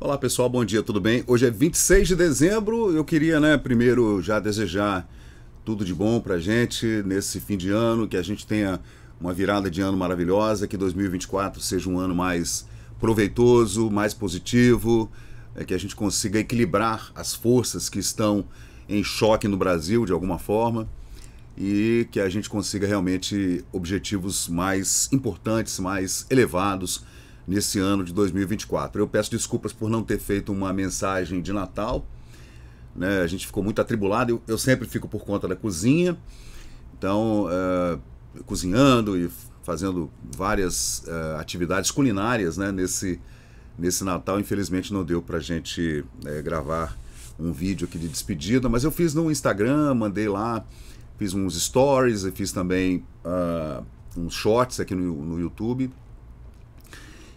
Olá pessoal, bom dia, tudo bem? Hoje é 26 de dezembro, eu queria, primeiro já desejar tudo de bom pra gente nesse fim de ano, que a gente tenha uma virada de ano maravilhosa, que 2024 seja um ano mais proveitoso, mais positivo, que a gente consiga equilibrar as forças que estão em choque no Brasil de alguma forma e que a gente consiga realmente objetivos mais importantes, mais elevados nesse ano de 2024. Eu peço desculpas por não ter feito uma mensagem de Natal, né? A gente ficou muito atribulado, eu sempre fico por conta da cozinha, então cozinhando e fazendo várias atividades culinárias, né? Nesse Natal, infelizmente não deu pra gente gravar um vídeo aqui de despedida, mas eu fiz no Instagram, mandei lá, fiz uns stories, e fiz também uns shorts aqui no YouTube.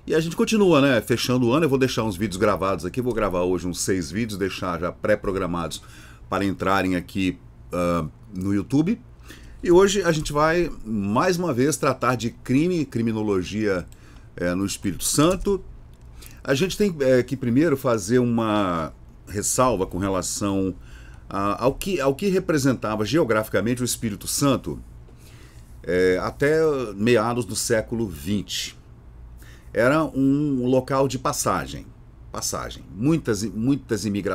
E a gente continua, né? Fechando o ano, eu vou deixar uns vídeos gravados aqui, vou gravar hoje uns 6 vídeos, deixar já pré-programados para entrarem aqui no YouTube. E hoje a gente vai, mais uma vez, tratar de criminologia no Espírito Santo. A gente tem que primeiro fazer uma ressalva com relação ao que representava geograficamente o Espírito Santo até meados do século XX. Era um local de passagem, muitas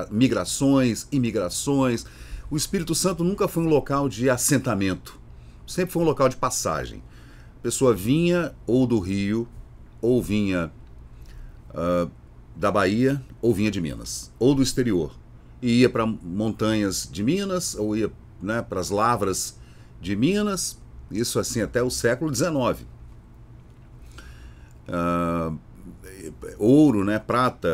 migrações, imigrações. O Espírito Santo nunca foi um local de assentamento, sempre foi um local de passagem. A pessoa vinha ou do Rio, ou vinha da Bahia, ou vinha de Minas, ou do exterior, e ia para montanhas de Minas, ou ia para as lavras de Minas, isso assim até o século XIX. Ouro, prata,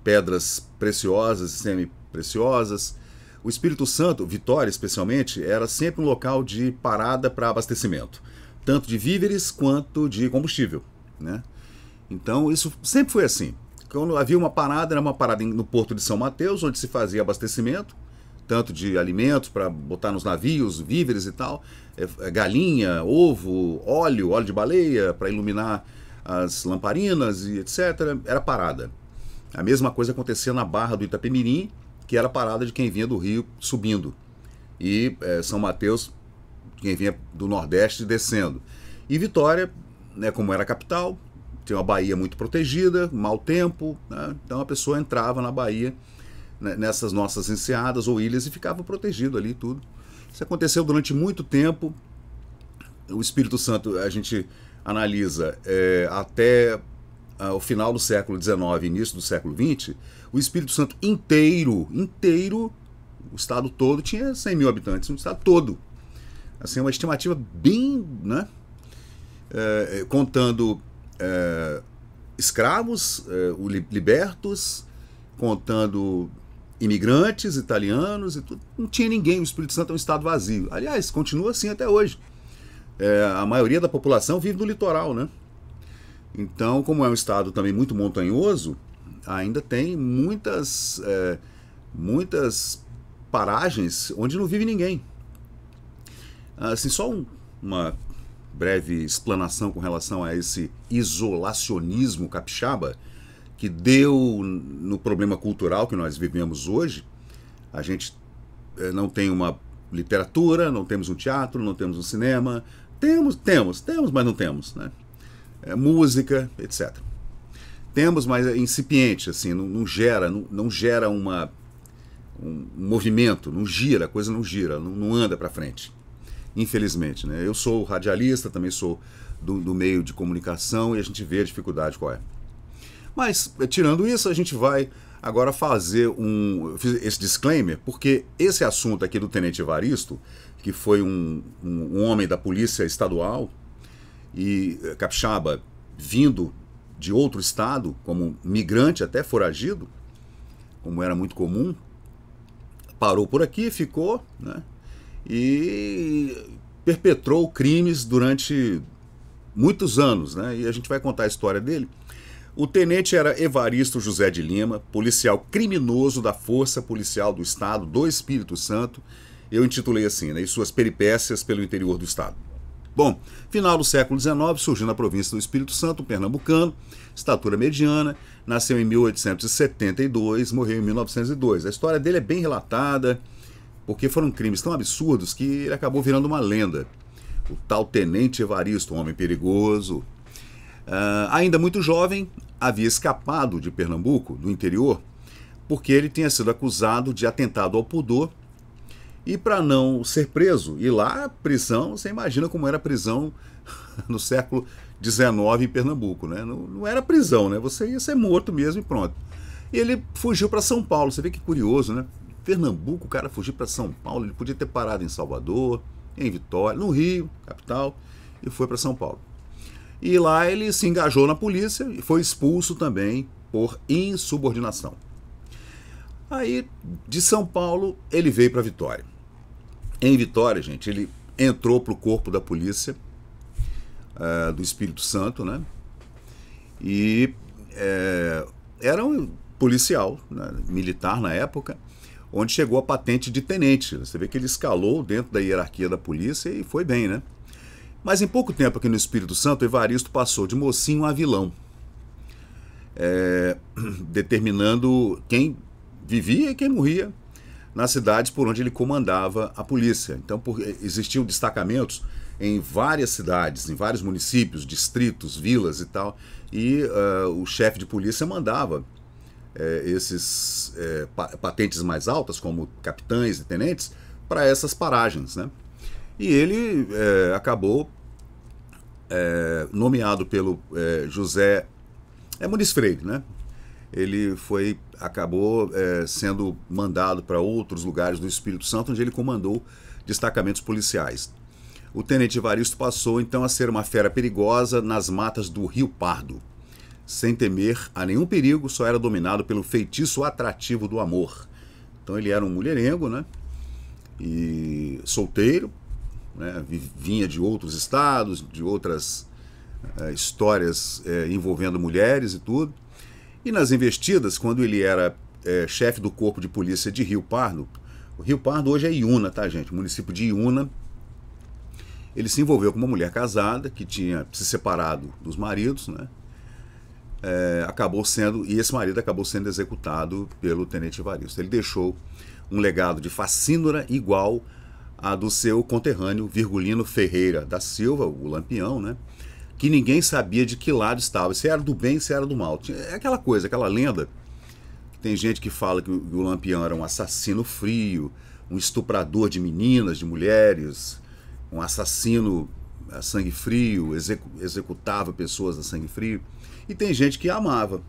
pedras preciosas e semi-preciosas. O Espírito Santo, Vitória especialmente, era sempre um local de parada para abastecimento, tanto de víveres quanto de combustível, né? Então isso sempre foi assim. Quando havia uma parada, era uma parada no Porto de São Mateus, onde se fazia abastecimento, tanto de alimentos para botar nos navios, víveres e tal, galinha, ovo, óleo de baleia para iluminar as lamparinas e etc. Era parada. A mesma coisa acontecia na Barra do Itapemirim, que era parada de quem vinha do Rio subindo. E São Mateus, quem vinha do Nordeste descendo. E Vitória, como era a capital, tinha uma baía muito protegida, mau tempo, né? Então a pessoa entrava na baía, nessas nossas enseadas ou ilhas, e ficava protegido ali tudo. Isso aconteceu durante muito tempo. O Espírito Santo, a gente analisa até o final do século XIX, início do século XX, o Espírito Santo inteiro, o estado todo tinha 100 mil habitantes, o estado todo. Assim, uma estimativa bem, contando escravos, libertos, contando imigrantes italianos e tudo. Não tinha ninguém, o Espírito Santo é um estado vazio. Aliás, continua assim até hoje. A maioria da população vive no litoral, né? Então, como é um estado também muito montanhoso, ainda tem muitas paragens onde não vive ninguém. Assim, só uma breve explanação com relação a esse isolacionismo capixaba que deu no problema cultural que nós vivemos hoje. A gente não tem uma literatura, não temos um teatro, não temos um cinema. Temos, mas não temos, né? Música, etc. Temos, mas é incipiente, assim, não gera um movimento, não gira, a coisa não gira, não anda para frente, infelizmente, né? Eu sou radialista, também sou do meio de comunicação e a gente vê a dificuldade qual é. Mas, tirando isso, a gente vai agora fazer esse disclaimer, porque esse assunto aqui do Tenente Evaristo, que foi um homem da polícia estadual e capixaba vindo de outro estado, como migrante até foragido, como era muito comum, parou por aqui, ficou, né, e perpetrou crimes durante muitos anos, né, e a gente vai contar a história dele. O tenente era Evaristo José de Lima, policial criminoso da Força Policial do Estado do Espírito Santo. Eu intitulei assim, e suas peripécias pelo interior do estado. Bom, final do século XIX, surgiu na província do Espírito Santo, um pernambucano, estatura mediana, nasceu em 1872, morreu em 1902. A história dele é bem relatada, porque foram crimes tão absurdos que ele acabou virando uma lenda. O tal Tenente Evaristo, um homem perigoso. Ainda muito jovem, havia escapado de Pernambuco, do interior, porque ele tinha sido acusado de atentado ao pudor. E para não ser preso, e lá a prisão, você imagina como era a prisão no século XIX em Pernambuco, né? Não era prisão, né? Você ia ser morto mesmo e pronto. E ele fugiu para São Paulo, você vê que curioso, né? Pernambuco, o cara fugiu para São Paulo, ele podia ter parado em Salvador, em Vitória, no Rio, capital, e foi para São Paulo. E lá ele se engajou na polícia e foi expulso também por insubordinação. Aí, de São Paulo, ele veio para Vitória. Em Vitória, gente, ele entrou para o corpo da polícia do Espírito Santo, né? E era um policial, né, militar na época, onde chegou a patente de tenente. Você vê que ele escalou dentro da hierarquia da polícia e foi bem, né? Mas em pouco tempo aqui no Espírito Santo, Evaristo passou de mocinho a vilão, determinando quem vivia e quem morria nas cidades por onde ele comandava a polícia. Então, existiam destacamentos em várias cidades, em vários municípios, distritos, vilas e tal, e o chefe de polícia mandava esses patentes mais altas, como capitães e tenentes, para essas paragens, né? E ele acabou nomeado pelo José Muniz Freire, né? Ele acabou sendo mandado para outros lugares do Espírito Santo, onde ele comandou destacamentos policiais. O tenente Evaristo passou então a ser uma fera perigosa nas matas do Rio Pardo. Sem temer a nenhum perigo, só era dominado pelo feitiço atrativo do amor. Então ele era um mulherengo, né? E solteiro, né? Vinha de outros estados, de outras histórias envolvendo mulheres e tudo. E nas investidas, quando ele era chefe do corpo de polícia de Rio Pardo, o Rio Pardo hoje é Iuna, tá, gente? O município de Iuna. Ele se envolveu com uma mulher casada que tinha se separado dos maridos, né? E esse marido acabou sendo executado pelo tenente Evaristo. Ele deixou um legado de facínora igual a do seu conterrâneo Virgulino Ferreira da Silva, o Lampião, né? Que ninguém sabia de que lado estava, se era do bem, se era do mal. É aquela coisa, aquela lenda. Tem gente que fala que o Lampião era um assassino frio, um estuprador de meninas, de mulheres, um assassino a sangue frio, executava pessoas a sangue frio. E tem gente que amava,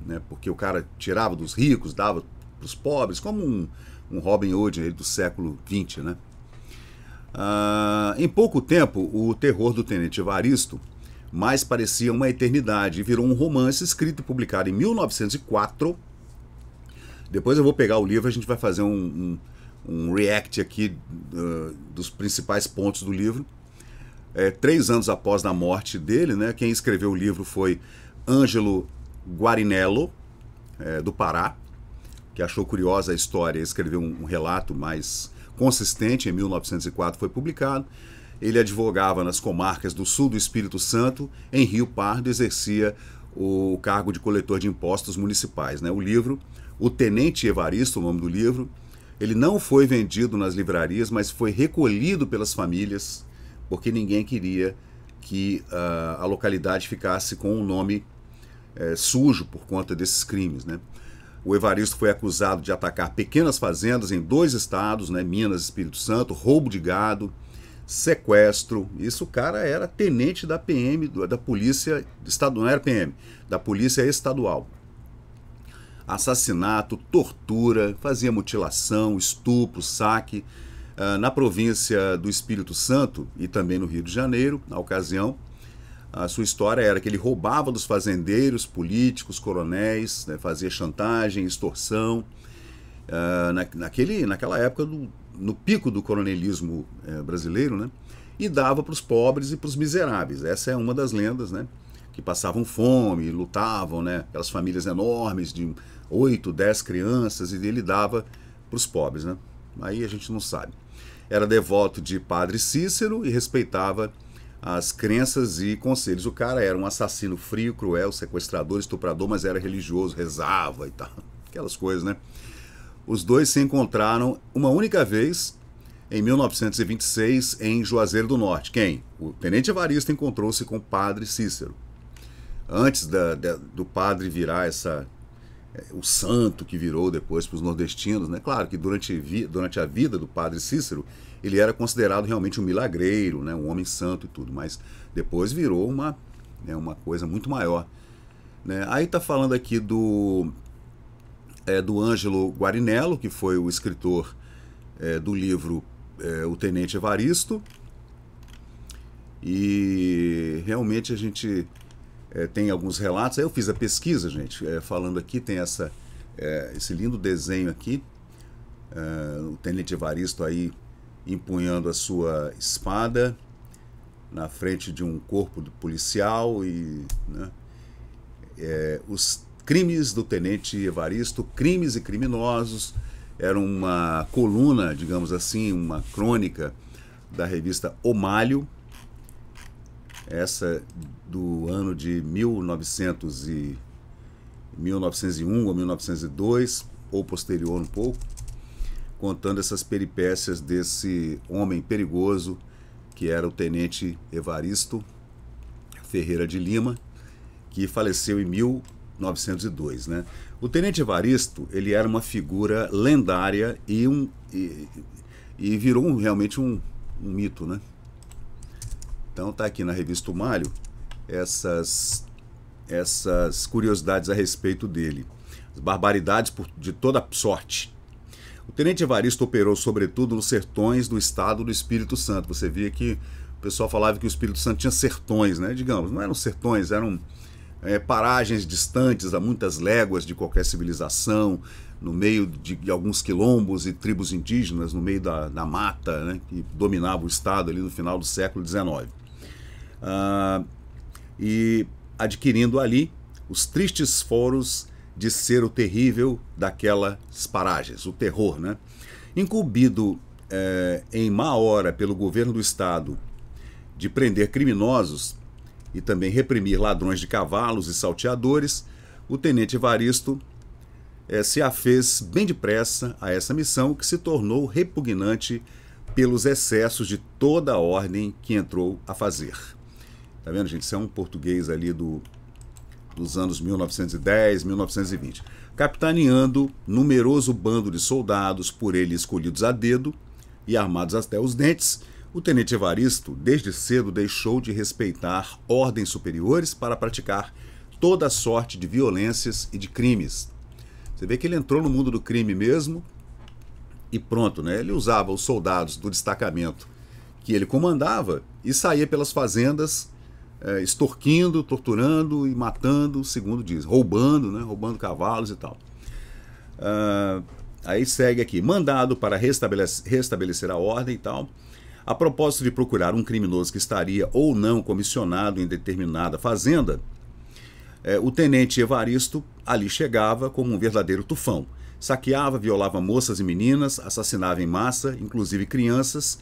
né? Porque o cara tirava dos ricos, dava para os pobres, como um Robin Hood do século XX, né? Em pouco tempo, o terror do tenente Evaristo mais parecia uma eternidade e virou um romance escrito e publicado em 1904. Depois eu vou pegar o livro, a gente vai fazer um react aqui dos principais pontos do livro. 3 anos após a morte dele, né, quem escreveu o livro foi Ângelo Guarinello, do Pará, que achou curiosa a história e escreveu um relato mais consistente. Em 1904 foi publicado. Ele advogava nas comarcas do sul do Espírito Santo. Em Rio Pardo exercia o cargo de coletor de impostos municipais, né? O livro, O Tenente Evaristo, o nome do livro, ele não foi vendido nas livrarias, mas foi recolhido pelas famílias, porque ninguém queria que a localidade ficasse com um nome sujo por conta desses crimes, né? O Evaristo foi acusado de atacar pequenas fazendas em 2 estados, né, Minas e Espírito Santo, roubo de gado, sequestro. Isso o cara era tenente da PM, da polícia estadual, não era PM, da polícia estadual. Assassinato, tortura, fazia mutilação, estupro, saque. Na província do Espírito Santo e também no Rio de Janeiro, na ocasião, a sua história era que ele roubava dos fazendeiros, políticos, coronéis, né, fazia chantagem, extorsão. Naquela época, no pico do coronelismo brasileiro, né, e dava para os pobres e para os miseráveis. Essa é uma das lendas, né, que passavam fome, lutavam, né, aquelas famílias enormes de 8, 10 crianças, e ele dava para os pobres, né. Aí a gente não sabe. Era devoto de Padre Cícero e respeitava as crenças e conselhos. O cara era um assassino frio, cruel, sequestrador, estuprador, mas era religioso, rezava e tal, aquelas coisas, né? Os dois se encontraram uma única vez em 1926 em Juazeiro do Norte. Quem? O tenente Evaristo encontrou-se com o padre Cícero. Antes do padre virar o santo que virou depois para os nordestinos, né? Claro que durante a vida do padre Cícero, ele era considerado realmente um milagreiro, né? Um homem santo e tudo, mas depois virou uma coisa muito maior, né? Aí está falando aqui do Ângelo Guarinello, que foi o escritor do livro O Tenente Evaristo, e realmente a gente tem alguns relatos. Aí eu fiz a pesquisa, gente, falando aqui, tem esse lindo desenho aqui, o Tenente Evaristo aí empunhando a sua espada na frente de um corpo policial e, né, os crimes do Tenente Evaristo, crimes e criminosos, era uma coluna, digamos assim, uma crônica da revista O Malho, essa do ano de 1901 ou 1902, ou posterior um pouco, contando essas peripécias desse homem perigoso que era o Tenente Evaristo Ferreira de Lima, que faleceu em 1902, né? O Tenente Evaristo, ele era uma figura lendária e virou realmente um mito, né? Então tá aqui na revista O Malho essas curiosidades a respeito dele, as barbaridades de toda sorte. O Tenente Evaristo operou sobretudo nos sertões do estado do Espírito Santo. Você via que o pessoal falava que o Espírito Santo tinha sertões, né? Digamos, não eram sertões, eram paragens distantes a muitas léguas de qualquer civilização, no meio de alguns quilombos e tribos indígenas, no meio da mata, né, que dominava o estado ali no final do século XIX. E adquirindo ali os tristes foros de ser o terrível daquelas paragens, o terror, né? Incumbido em má hora pelo governo do estado de prender criminosos e também reprimir ladrões de cavalos e salteadores, o Tenente Evaristo se afez bem depressa a essa missão, que se tornou repugnante pelos excessos de toda a ordem que entrou a fazer. Tá vendo, gente? Isso é um português ali dos anos 1910, 1920. Capitaneando numeroso bando de soldados, por ele escolhidos a dedo e armados até os dentes, o Tenente Evaristo, desde cedo, deixou de respeitar ordens superiores para praticar toda sorte de violências e de crimes. Você vê que ele entrou no mundo do crime mesmo e pronto, né? Ele usava os soldados do destacamento que ele comandava e saía pelas fazendas extorquindo, torturando e matando, segundo diz, roubando, né? Roubando cavalos e tal. Aí segue aqui, mandado para restabelecer a ordem e tal. A propósito de procurar um criminoso que estaria ou não comissionado em determinada fazenda, o Tenente Evaristo ali chegava como um verdadeiro tufão. Saqueava, violava moças e meninas, assassinava em massa, inclusive crianças,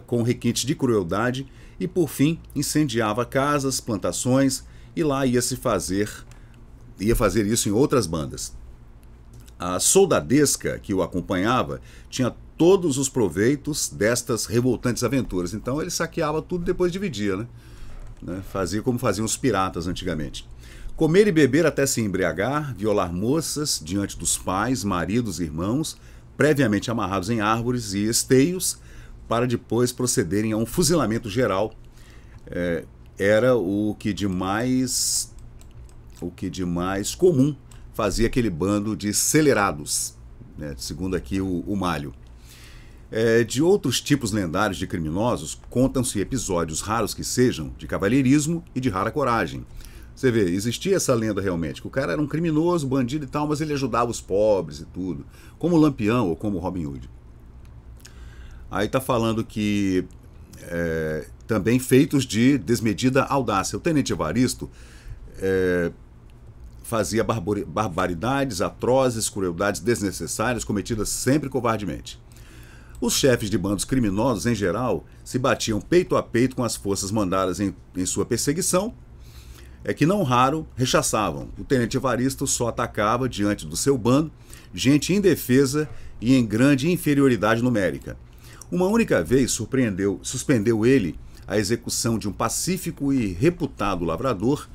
com requintes de crueldade, e por fim incendiava casas, plantações, e lá ia fazer isso em outras bandas. A soldadesca que o acompanhava tinha todos os proveitos destas revoltantes aventuras. Então ele saqueava tudo e depois dividia, né? Fazia como faziam os piratas antigamente. Comer e beber até se embriagar, violar moças diante dos pais, maridos e irmãos, previamente amarrados em árvores e esteios, para depois procederem a um fuzilamento geral. Era o que de mais comum fazia aquele bando de celerados, né? Segundo aqui o Malho. De outros tipos lendários de criminosos, contam-se episódios, raros que sejam, de cavalheirismo e de rara coragem. Você vê, existia essa lenda realmente, que o cara era um criminoso, bandido e tal, mas ele ajudava os pobres e tudo, como o Lampião ou como o Robin Hood. Aí está falando que também feitos de desmedida audácia. O Tenente Evaristo fazia barbaridades atrozes, crueldades desnecessárias, cometidas sempre covardemente. Os chefes de bandos criminosos, em geral, se batiam peito a peito com as forças mandadas em sua perseguição, que não raro rechaçavam. O tenente Evaristo só atacava diante do seu bando gente indefesa e em grande inferioridade numérica. Uma única vez suspendeu ele a execução de um pacífico e reputado lavrador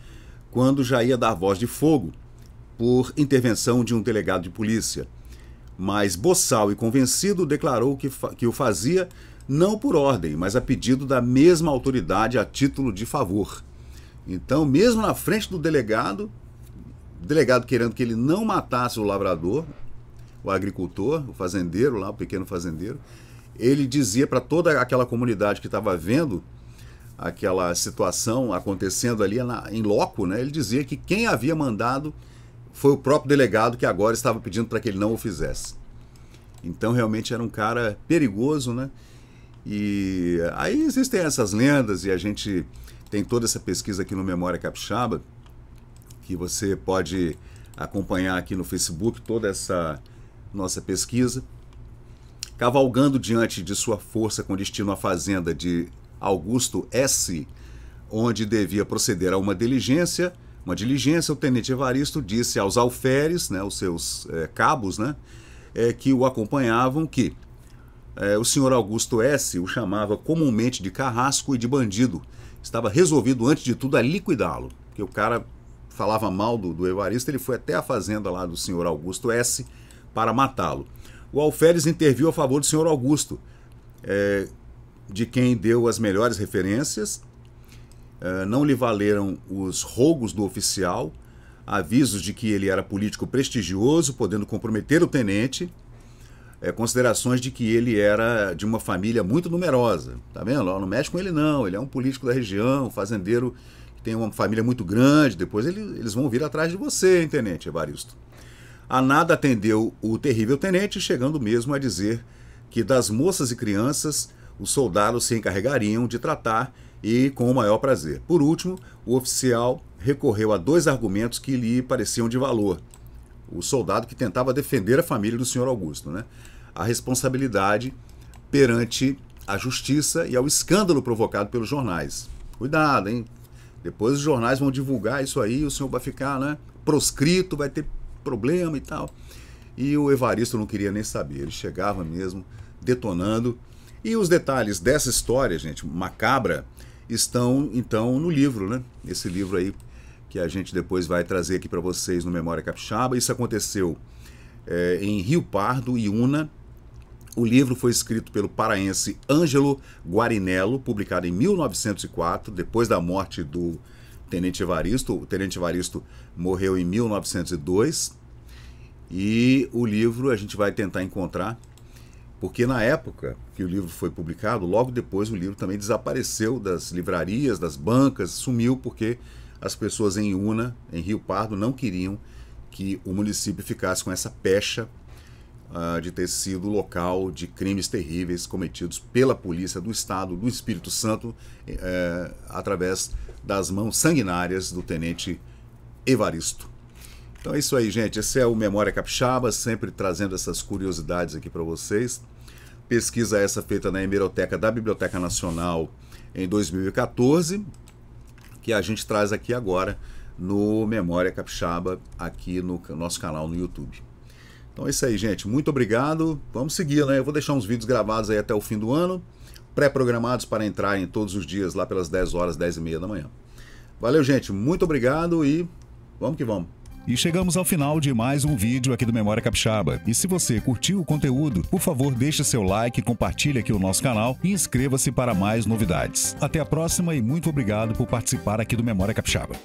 quando já ia dar voz de fogo por intervenção de um delegado de polícia. Mas, boçal e convencido, declarou que o fazia não por ordem, mas a pedido da mesma autoridade a título de favor. Então, mesmo na frente do delegado, o delegado querendo que ele não matasse o lavrador, o agricultor, o fazendeiro lá, o pequeno fazendeiro, ele dizia para toda aquela comunidade que estava vendo aquela situação acontecendo ali em loco, né? Ele dizia que quem havia mandado foi o próprio delegado, que agora estava pedindo para que ele não o fizesse. Então realmente era um cara perigoso, né? E aí existem essas lendas, e a gente tem toda essa pesquisa aqui no Memória Capixaba, que você pode acompanhar aqui no Facebook, toda essa nossa pesquisa. Cavalgando diante de sua força com destino à fazenda de Augusto S., onde devia proceder a uma diligência, o tenente Evaristo disse aos alferes, né, os seus cabos, né, que o acompanhavam, que o senhor Augusto S. o chamava comumente de carrasco e de bandido. Estava resolvido, antes de tudo, a liquidá-lo. Porque o cara falava mal do Evaristo, ele foi até a fazenda lá do senhor Augusto S. para matá-lo. O alferes interviu a favor do senhor Augusto, de quem deu as melhores referências. Não lhe valeram os rogos do oficial, avisos de que ele era político prestigioso, podendo comprometer o tenente, considerações de que ele era de uma família muito numerosa. Tá vendo? Não mexe com ele não, ele é um político da região, um fazendeiro que tem uma família muito grande, depois eles vão vir atrás de você, hein, tenente Evaristo. A nada atendeu o terrível tenente, chegando mesmo a dizer que das moças e crianças os soldados se encarregariam de tratar, e com o maior prazer. Por último, o oficial recorreu a 2 argumentos que lhe pareciam de valor. O soldado que tentava defender a família do senhor Augusto, né? A responsabilidade perante a justiça e ao escândalo provocado pelos jornais. Cuidado, hein? Depois os jornais vão divulgar isso aí, o senhor vai ficar, né, proscrito, vai ter problema e tal. E o Evaristo não queria nem saber, ele chegava mesmo detonando. E os detalhes dessa história, gente, macabra, estão então no livro, né? Esse livro aí que a gente depois vai trazer aqui para vocês no Memória Capixaba. Isso aconteceu em Rio Pardo, Iuna. O livro foi escrito pelo paraense Ângelo Guarinello, publicado em 1904, depois da morte do tenente Evaristo. O tenente Evaristo morreu em 1902. E o livro a gente vai tentar encontrar, porque na época que o livro foi publicado, logo depois o livro também desapareceu das livrarias, das bancas, sumiu porque as pessoas em Iuna, em Rio Pardo, não queriam que o município ficasse com essa pecha de ter sido local de crimes terríveis cometidos pela polícia do estado do Espírito Santo através das mãos sanguinárias do tenente Evaristo. Então é isso aí, gente. Esse é o Memória Capixaba, sempre trazendo essas curiosidades aqui para vocês. Pesquisa essa feita na hemeroteca da Biblioteca Nacional em 2014, que a gente traz aqui agora no Memória Capixaba, aqui no nosso canal no YouTube. Então é isso aí, gente. Muito obrigado. Vamos seguir, né? Eu vou deixar uns vídeos gravados aí até o fim do ano, pré-programados para entrarem todos os dias lá pelas 10 horas, 10h30 da manhã. Valeu, gente. Muito obrigado e vamos que vamos. E chegamos ao final de mais um vídeo aqui do Memória Capixaba. E se você curtiu o conteúdo, por favor, deixe seu like, compartilhe aqui o nosso canal e inscreva-se para mais novidades. Até a próxima e muito obrigado por participar aqui do Memória Capixaba.